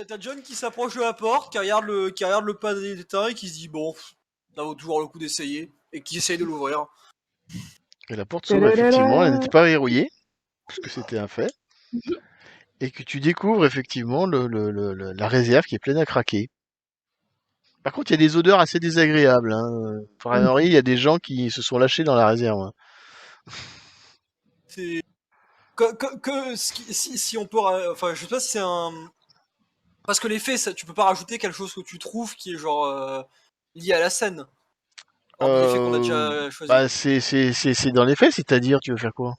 t'as John qui s'approche de la porte, qui regarde le pas d'éteint et qui se dit bon, ça vaut toujours le coup d'essayer, et qui essaye de l'ouvrir. Et la porte s'ouvre, effectivement, elle n'était pas verrouillée, parce que c'était un fait. Et que tu découvres effectivement la réserve qui est pleine à craquer. Par contre, il y a des odeurs assez désagréables. Hein. Pour Henry, il y a des gens qui se sont lâchés dans la réserve. Hein. C'est si on peut, enfin, je sais pas si c'est un, parce que les faits, ça, tu peux pas rajouter quelque chose que tu trouves qui est genre lié à la scène. Hormis les faits qu'on a déjà choisis. Bah, c'est dans les faits, c'est-à-dire, tu veux faire quoi?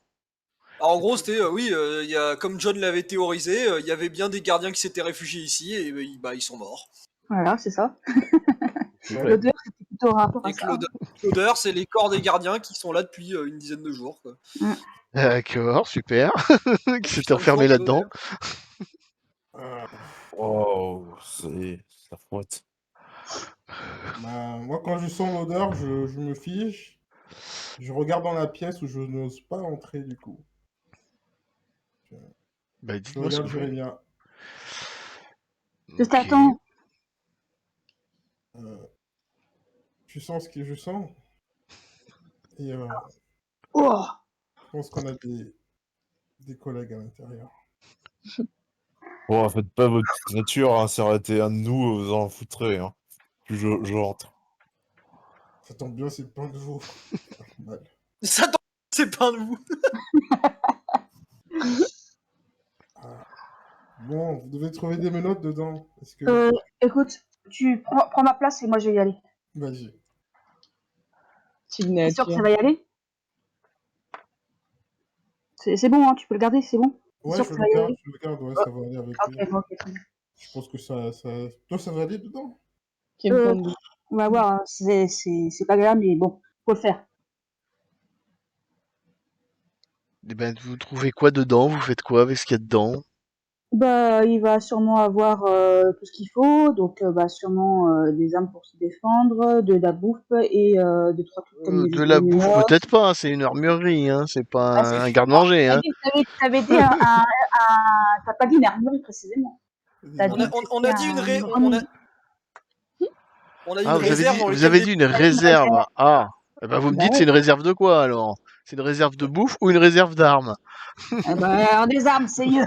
Alors en gros, c'était oui, y a, comme John l'avait théorisé, il y avait bien des gardiens qui s'étaient réfugiés ici et ils sont morts. Voilà, c'est ça. C'est vrai. L'odeur, c'était plutôt rapport à Et que ça. l'odeur, c'est les corps des gardiens qui sont là depuis une dizaine de jours. Quoi. D'accord, super. Qui s'était Putain, enfermé le là-dedans. Oh, c'est la fouette. Bah, moi, quand je sens l'odeur, je me fiche. Je regarde dans la pièce où je n'ose pas entrer, du coup. Bah, Je dites-moi ce que regarde vous faites. Jérémia. Je Ok. t'attends. Tu sens ce que je sens? Et Oh, je pense qu'on a des collègues à l'intérieur. Bon, faites pas votre petite nature, hein, ça aurait été un de nous, vous en foutrez. Hein. Puis je rentre. Ça tombe bien, c'est plein de vous. Mal. Ça tombe, c'est pas de vous. Bon, vous devez trouver des menottes dedans. Est-ce que... écoute, tu prends ma place et moi je vais y aller. Vas-y. T'es sûr que ça va y aller? C'est bon, hein, tu peux le garder, c'est bon? Ouais, sûr je que le ça va y garde, aller? je le garde, ouais, ça va aller avec lui. Ok, ok, très bien. Je pense que ça... Toi, ça va aller dedans? On va voir, hein, c'est pas grave, mais bon, faut le faire. Eh ben, vous trouvez quoi dedans? Vous faites quoi avec ce qu'il y a dedans? Bah, il va sûrement avoir tout ce qu'il faut, donc bah, sûrement des armes pour se défendre, de la bouffe et deux trois trucs comme De la des bouffe, menottes. peut-être pas. Hein, c'est une armurerie. Hein, c'est pas Ah, c'est un garde-manger. Hein. T'avais dit t'as pas dit une armurerie précisément. T'as dit que On a dit une on a dit Ah, une réserve dans vous laquelle avez dit une réserve. Ah, eh ben, vous me Bah dites ouais. c'est une réserve de quoi alors? C'est une réserve de bouffe ou une réserve d'armes? Eh ben, des armes, c'est mieux.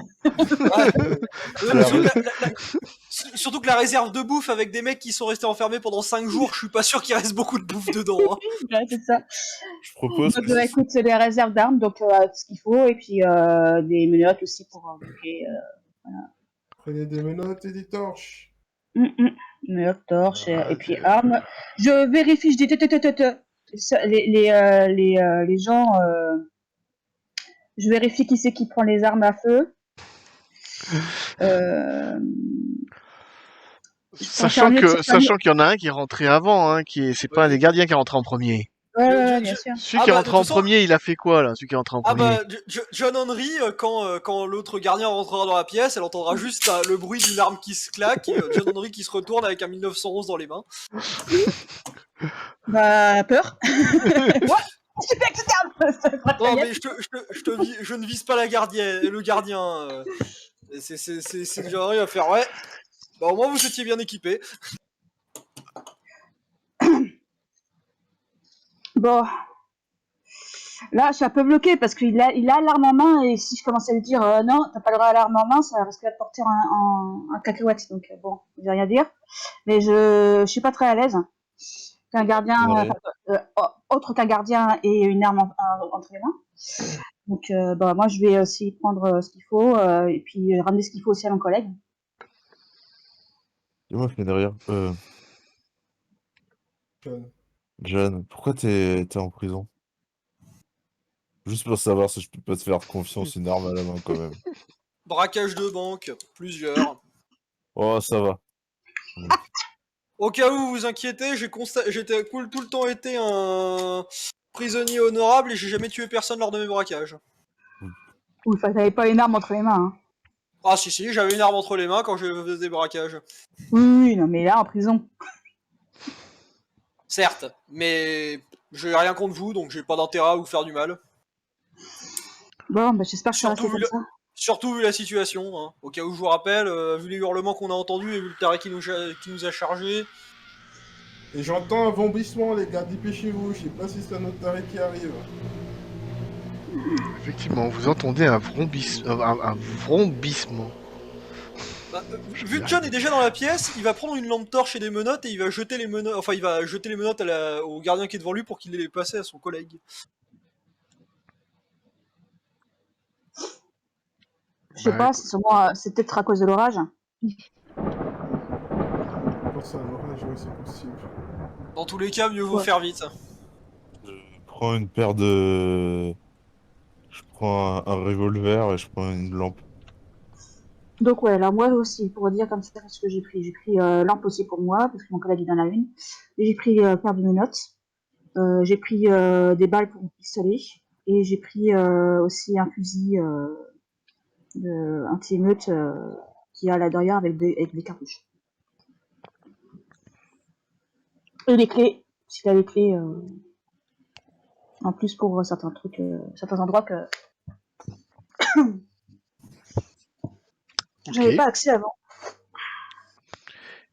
Surtout que la réserve de bouffe avec des mecs qui sont restés enfermés pendant 5 jours, je suis pas sûr qu'il reste beaucoup de bouffe dedans. Hein. Ouais, c'est ça. Je propose Donc, que écoute, c'est des réserves d'armes, donc ce qu'il faut, et puis des menottes aussi pour bloquer. Prenez des menottes et des torches. Menottes, torches, et puis armes. Je vérifie, je dis les gens. Je vérifie qui c'est qui prend les armes à feu. Sachant qu'il y en a un qui est rentré avant, hein, c'est pas un des gardiens qui est rentré en premier. Ouais, bien sûr. Celui qui est rentré en premier, il a fait quoi là? Celui qui est rentré en premier. John Henry, quand l'autre gardien rentrera dans la pièce, elle entendra juste le bruit d'une arme qui se claque et John Henry qui se retourne avec un 1911 dans les mains. Bah, peur. Ouais, super, etc. Non, mais je ne vise pas le gardien. C'est John Henry à faire, ouais. Bah, au moins vous étiez bien équipés. Bon. Là, je suis un peu bloquée parce qu'il a l'arme en main et si je commence à lui dire non, t'as pas le droit à l'arme en main, ça risque de porter un cacahuète. Donc bon, je vais rien dire. Mais je suis pas très à l'aise qu'un gardien, autre qu'un gardien ait une arme entre les mains. Donc bah, moi, je vais aussi prendre ce qu'il faut et puis ramener ce qu'il faut aussi à mon collègue. Dis-moi, je derrière. John, pourquoi t'es en prison? Juste pour savoir si je peux pas te faire confiance, une arme à la main quand même. Braquage de banque, plusieurs. Oh, ça va. Au cas où vous vous inquiétez, j'ai tout le temps été un prisonnier honorable et j'ai jamais tué personne lors de mes braquages. Oui, t'avais pas une arme entre les mains. Hein. Ah si, j'avais une arme entre les mains quand je faisais des braquages. Oui, non, mais là, en prison. Certes, mais j'ai rien contre vous, donc j'ai pas d'intérêt à vous faire du mal. Bon, bah j'espère que ça va rester comme ça. Surtout vu la situation, hein. Au cas où je vous rappelle, vu les hurlements qu'on a entendus et vu le taré qui nous a chargé. Et j'entends un vomissement, les gars, dépêchez-vous, je sais pas si c'est un autre taré qui arrive. Effectivement, vous entendez un vrombissement. Bah, vu que John est déjà dans la pièce, il va prendre une lampe torche et des menottes et il va jeter les menottes. Enfin, il va jeter les menottes au gardien qui est devant lui pour qu'il les passe à son collègue. Je sais pas, c'est peut-être à cause de l'orage. Quand c'est un orage, ouais, c'est possible. Dans tous les cas, mieux vaut Ouais. faire vite. Je prends une paire de... Je prends un revolver et je prends une lampe. Donc ouais, alors moi aussi, pour dire comme ça ce que j'ai pris. J'ai pris lampe aussi pour moi, parce que mon collègue il en a une. Et j'ai pris paire de menottes. J'ai pris des balles pour mon pistolet. Et j'ai pris aussi un fusil anti-émeute qui est à l'intérieur avec des cartouches. Et les clés, s'il a les clés en plus pour certains trucs, certains endroits que j'avais pas accès avant.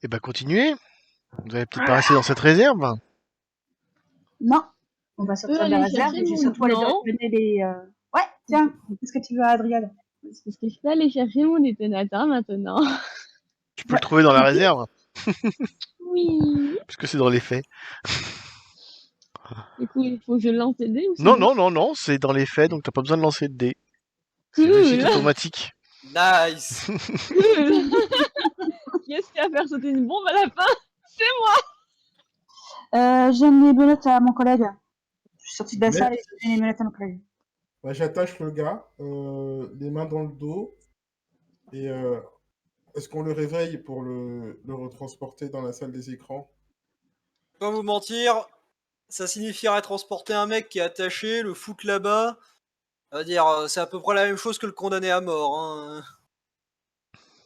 Et bah continuez. Vous allez peut-être pas rester dans cette réserve. Non, on va sortir de la aller réserve chercher et j'ai mon- surtout aller non. mener les. Ouais, tiens, qu'est-ce que tu veux, Adrienne? Est-ce que je peux aller chercher mon détonateur maintenant? Tu peux le trouver dans la réserve, Oui. puisque c'est dans les faits. Du coup, il faut que je lance les dés ou c'est Non, bon? non, c'est dans les faits, donc t'as pas besoin de lancer de dés. C'est Cool. réussite automatique. Nice. Cool. Qui est-ce qui va faire sauter une bombe à la fin? C'est moi. J'ai amené les menottes à mon collègue. Je suis sortie de la Mais- salle et j'ai amené les menottes à mon collègue. Bah, j'attache le gars, les mains dans le dos, et est-ce qu'on le réveille pour le retransporter dans la salle des écrans? Pas vous mentir, ça signifierait transporter un mec qui est attaché, le foutre là-bas. On va dire, c'est à peu près la même chose que le condamner à mort. Hein.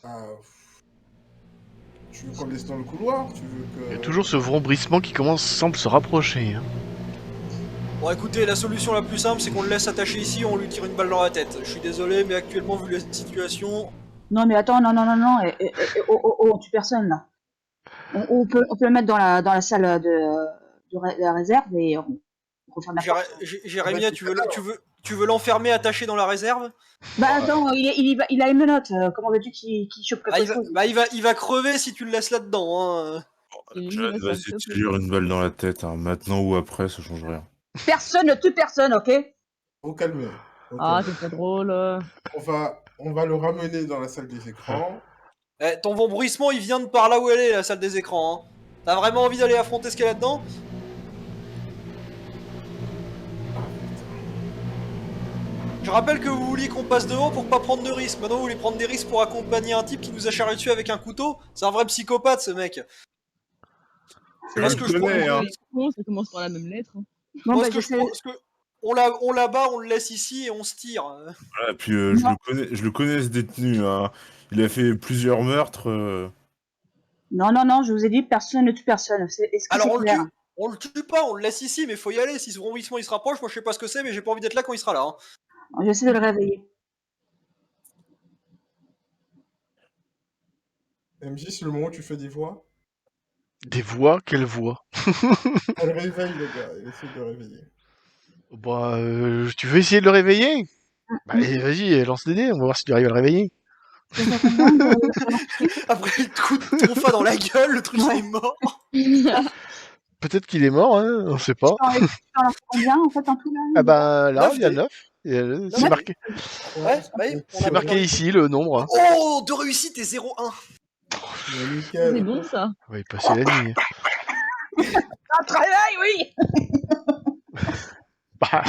Ah, tu veux qu'on le laisse dans le couloir? Tu veux Il y a que... toujours ce vrombissement qui semble se rapprocher. Hein. Bon, écoutez, la solution la plus simple, c'est qu'on le laisse attaché ici et on lui tire une balle dans la tête. Je suis désolé, mais actuellement, vu la situation. Non, mais attends, non, on tue personne là. On peut le mettre dans la salle de la réserve et on referme la porte. Jérémia, tu veux l'enfermer attaché dans la réserve? Bah attends, il a une menotte. Comment veux-tu qu'il chope quelque chose? Il va crever si tu le laisses là-dedans. Hein. John, vas-y, tire une balle dans la tête. Hein. Maintenant ou après, ça change rien. Personne ne tue personne, ok? Faut calmer. Ah, c'est pas drôle. On va le ramener dans la salle des écrans. Eh, ton vombrissement, il vient de par là où elle est, la salle des écrans. Hein. T'as vraiment envie d'aller affronter ce qu'il y a là-dedans? Je rappelle que vous vouliez qu'on passe devant pour pas prendre de risques. Maintenant, vous voulez prendre des risques pour accompagner un type qui nous a chargé dessus avec un couteau? C'est un vrai psychopathe, ce mec. C'est Parce que je connais, hein. Ça commence par la même lettre. Hein. Bon, Moi, bah, ce que je pense que on l'abat, on le laisse ici et on se tire. Voilà, puis je le connais ce détenu. Hein. Il a fait plusieurs meurtres. Non, je vous ai dit, personne ne tue personne. Est-ce que Alors c'est clair? on le tue pas, on le laisse ici, mais faut y aller. Si ce vrombissement il se rapproche, moi je sais pas ce que c'est, mais j'ai pas envie d'être là quand il sera là. Hein. J'essaie de le réveiller. MJ, c'est le moment où tu fais des voix. Des voix? Quelles voix? Elle réveille le gars, elle essaie de le réveiller. Bah, tu veux essayer de le réveiller? Bah, vas-y, lance des dés, on va voir si tu arrives à le réveiller. Après le coup de tonfa dans la gueule, le truc Ouais. est mort. Peut-être qu'il est mort, hein, on sait pas. Tu en as combien en fait en tout là? Ah bah là, 9 il y a dés. 9. C'est Neuf marqué, Ouais, bah, on c'est a- marqué ici le nombre. Oh, 2 réussites et 0-1. Mais nickel. C'est bon ça. On va y passer la nuit. Un travail, oui. Bah,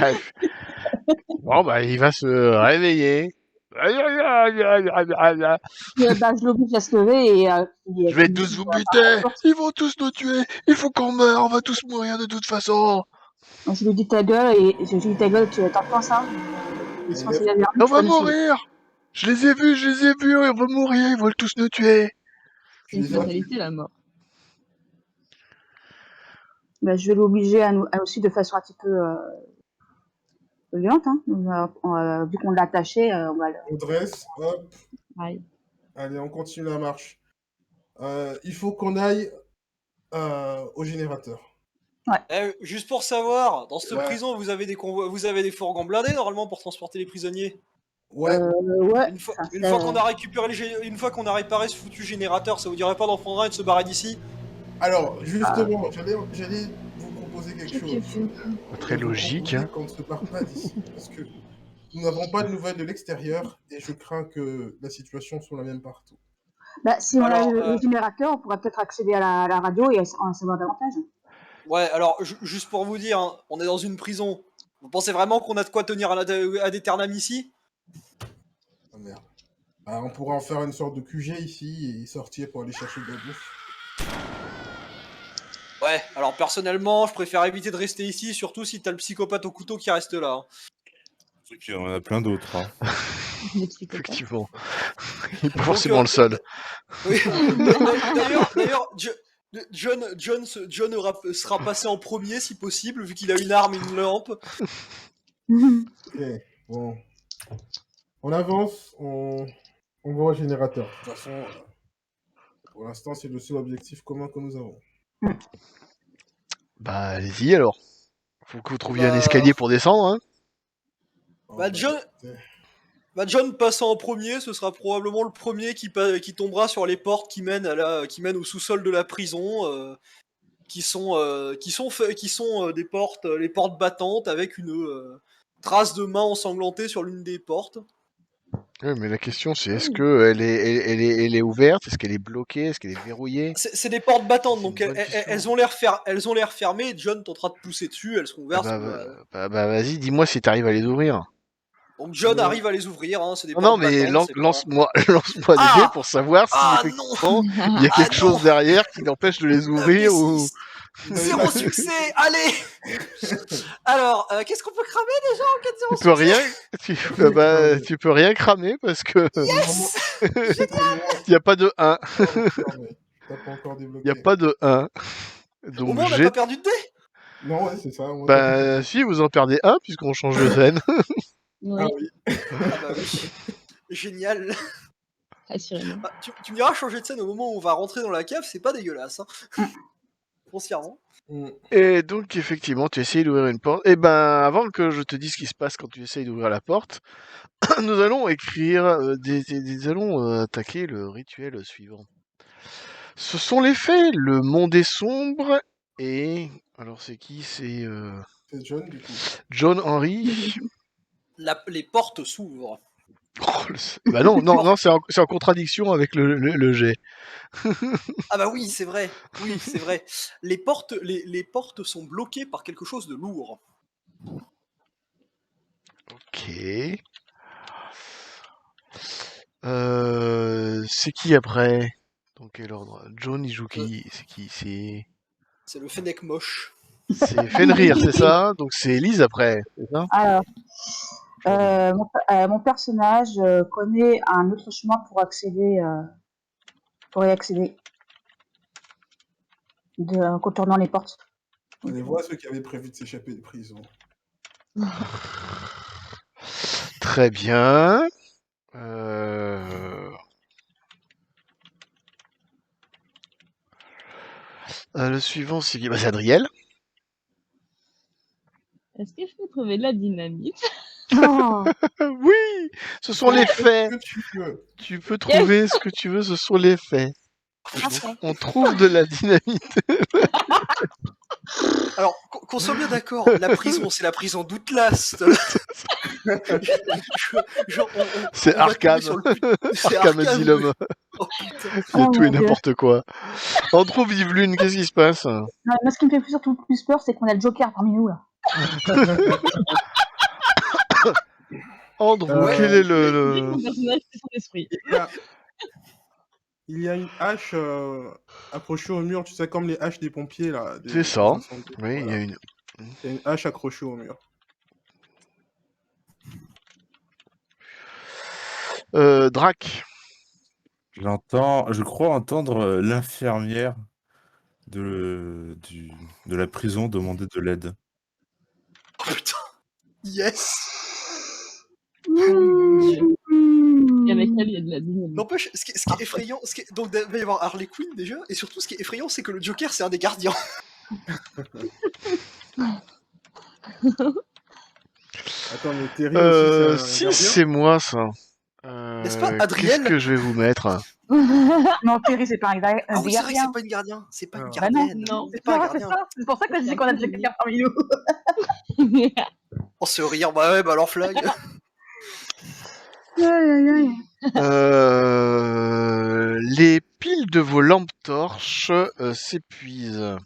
bon, bah, il va se réveiller. Bah, je l'oblige à se lever et. Je vais tous vous buter. Ils vont tous nous tuer. Il faut qu'on meure. On va tous mourir de toute façon. Je lui dis ta gueule et je lui dis ta gueule, tu t'entends ça? Ils sont censés y aller. On va mourir. Je les ai vus. On va mourir. Ils vont tous nous tuer. C'est une fatalité la mort. Bah, je vais l'obliger à nous suivre de façon un petit peu violente, hein. Vu qu'on l'a attaché, on va le... On dresse, hop. Aïe. Allez, on continue la marche. Il faut qu'on aille au générateur. Juste pour savoir, dans cette Ouais. prison, vous avez des fourgons blindés normalement pour transporter les prisonniers. Ouais. Ouais. Une fois ça, qu'on a récupéré une fois qu'on a réparé ce foutu générateur, ça vous dirait pas d'en prendre un et de se barrer d'ici? Alors, justement, j'allais vous proposer quelque chose. Très Je vous logique. proposais qu'on ne se barre pas d'ici. Parce que nous n'avons pas de nouvelles de l'extérieur et je crains que la situation soit la même partout. Bah, si on a Alors, le générateur, on pourrait peut-être accéder à la radio et en savoir davantage. Ouais, alors, juste pour vous dire, hein, on est dans une prison. Vous pensez vraiment qu'on a de quoi tenir à d'éternam ici? Ah merde. Ah, on pourrait en faire une sorte de QG ici et sortir pour aller chercher de la bouffe. Ouais, alors personnellement, je préfère éviter de rester ici, surtout si t'as le psychopathe au couteau qui reste là. Surtout qu'il y en a plein d'autres. Hein. Les psychopathes. Effectivement. Il est pas forcément le seul. Oui. D'ailleurs, John sera passé en premier si possible, vu qu'il a une arme et une lampe. Ok, bon. On avance, on va au générateur. De toute façon, pour l'instant, c'est le seul objectif commun que nous avons. Bah, allez-y alors. Faut que vous trouviez un Bah, escalier pour descendre, hein. Bah, John passant en premier, ce sera probablement le premier qui tombera sur les portes qui mènent au sous-sol de la prison, qui sont des portes, les portes battantes avec une trace de main ensanglantée sur l'une des portes. Ouais, mais la question c'est est-ce que elle est ouverte, est-ce qu'elle est bloquée, est-ce qu'elle est verrouillée? C'est des portes battantes, C'est donc une bonne question. elles ont l'air fermées. John tentera de pousser dessus, elles seront ouvertes. Bah, vas-y, dis-moi si t'arrives à les ouvrir. Donc John arrive à les ouvrir, hein, c'est des Non, portes mais battantes. c'est pas- lance-moi des Ah dés pour savoir si effectivement il y a quelque non chose derrière qui l'empêche de les ouvrir ou. Zéro succès, allez. Alors, qu'est-ce qu'on peut cramer déjà en cas de zéro Tu peux succès rien, tu peux rien cramer parce que Yes. il y a pas de 1. T'as pas encore Il y débloqué. a pas de 1. Au Donc moins, on n'a pas perdu de dés. Non, ouais, c'est ça. bah si vous en perdez 1 puisqu'on change de scène. Oui, Ah oui. Ah bah oui. Génial. assurément. Ah, tu me diras, changer de scène au moment où on va rentrer dans la cave, c'est pas dégueulasse. Hein. Foncièrement. Et donc effectivement tu essayes d'ouvrir une porte. Et ben avant que je te dise ce qui se passe quand tu essayes d'ouvrir la porte, nous allons attaquer le rituel suivant. Ce sont les faits, le monde est sombre et alors c'est qui? C'est C'est John, du coup. John Henry. Les portes s'ouvrent. Oh, bah non, c'est en contradiction avec le jet. Ah bah oui, c'est vrai. Oui, c'est vrai. Les portes sont bloquées par quelque chose de lourd. Ok. C'est qui après? Dans quel ordre? John, il joue qui? C'est qui? C'est le Fennec moche. C'est Fenrir, c'est ça? Donc c'est Elise après, c'est ça? Alors, mon personnage connaît un autre chemin pour y accéder, en contournant les portes. Allez voir ceux qui avaient prévu de s'échapper de prison. Très bien. Le suivant, c'est qui? Bah, c'est Adriel. Est-ce que je peux trouver de la dynamite? Oh, Oui, ce sont les faits. Que tu veux. Tu peux trouver ce que tu veux, ce sont les faits. Donc, on trouve de la dynamite. Alors, qu'on soit bien d'accord, la prison, c'est la prison d'Outlast. C'est Arkham. Arkham Asylum. Oh putain. C'est Oh tout et mon Dieu. n'importe quoi. On trouve Yvelune, qu'est-ce qui se passe? non, moi, ce qui me fait surtout plus peur, c'est qu'on a le Joker parmi nous là. Andrew, quel est le... Mon personnage, c'est son esprit. Il y a une hache accrochée au mur, tu sais, comme les haches des pompiers, là. C'est ça. incendies. Oui, il y Voilà. a une... Il y a une hache accrochée au mur. Drac. Je crois entendre l'infirmière de la prison demander de l'aide. Oh putain. Yes. Oh mon dieu. Et avec Mmh. elle, il y a de la dynamite. N'empêche, ce qui est effrayant, donc il va y avoir Harley Quinn déjà, et surtout ce qui est effrayant, c'est que le Joker, c'est un des gardiens. Attends, mais Terry aussi, c'est un Si gardien. c'est moi, ça. N'est-ce pas, Qu'est-ce Adrienne? que je vais vous mettre? Non, Terry, c'est pas un Ah oui, c'est vrai que gardien. c'est pas une gardien. C'est pas une Ah. Bah non. gardienne. Non. C'est pas un C'est gardien. ça. C'est pour ça que je dis qu'on a déjà quelqu'un parmi nous. Oh, ce rire, bah ouais, bah alors flag. Aïe, aïe, aïe. Les piles de vos lampes torches s'épuisent.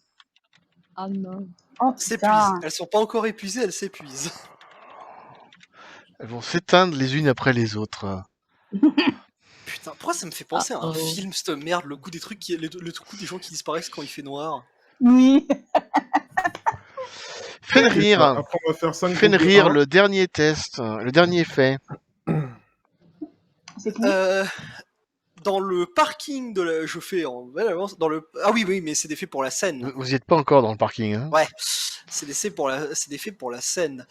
Ah non. Oh S'épuisent. putain. Elles sont pas encore épuisées, elles s'épuisent. Elles vont s'éteindre les unes après les autres. Putain, pourquoi ça me fait penser à un Oh. film, cette merde, le coup des trucs, le coup des gens qui disparaissent quand il fait noir. Oui. Fenrir, Après, on va faire 5 Fenrir, le dernier test, le dernier fait. C'est qui? Dans le parking de la... Je fais en belle avance. Dans le... Ah oui, mais c'est des faits pour la scène. Vous y êtes pas encore dans le parking, hein? Ouais, c'est des faits pour la scène.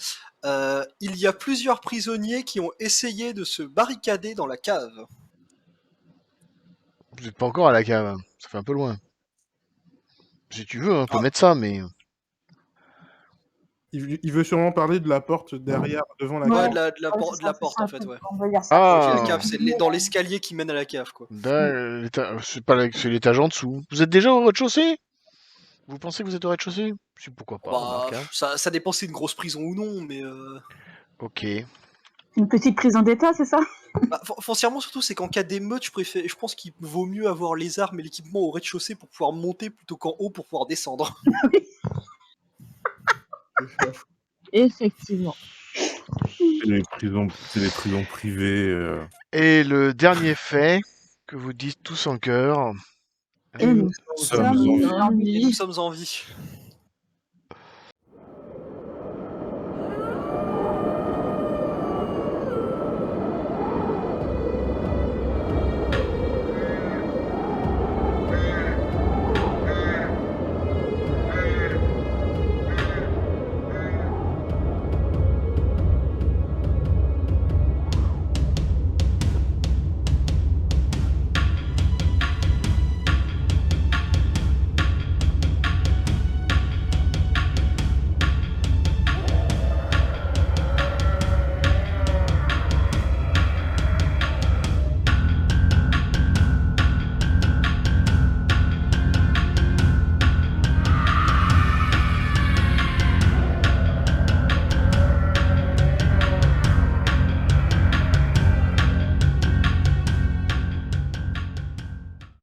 Il y a plusieurs prisonniers qui ont essayé de se barricader dans la cave. Vous êtes pas encore à la cave, ça fait un peu loin. Si tu veux, on peut Ah. mettre ça, mais... Il veut sûrement parler de la porte derrière, devant la Ouais, Ouais. cave. de la Ouais, porte, c'est ça, en fait, ouais. On va dire ça. Ah, La cave, c'est dans l'escalier qui mène à la cave, quoi. c'est pas c'est l'étage en dessous. Vous êtes déjà au rez-de-chaussée? Vous pensez que vous êtes au rez-de-chaussée? Si, pourquoi pas, Bah, remarque, hein. ça dépend si c'est une grosse prison ou non, mais... Ok. Une petite prison d'état, c'est ça? Bah, foncièrement, surtout, c'est qu'en cas d'émeute, je pense qu'il vaut mieux avoir les armes et l'équipement au rez-de-chaussée pour pouvoir monter plutôt qu'en haut pour pouvoir descendre. Effectivement. C'est les prisons privées. Et le dernier fait, que vous dites tous en chœur. Et nous sommes en vie. Et nous sommes en vie.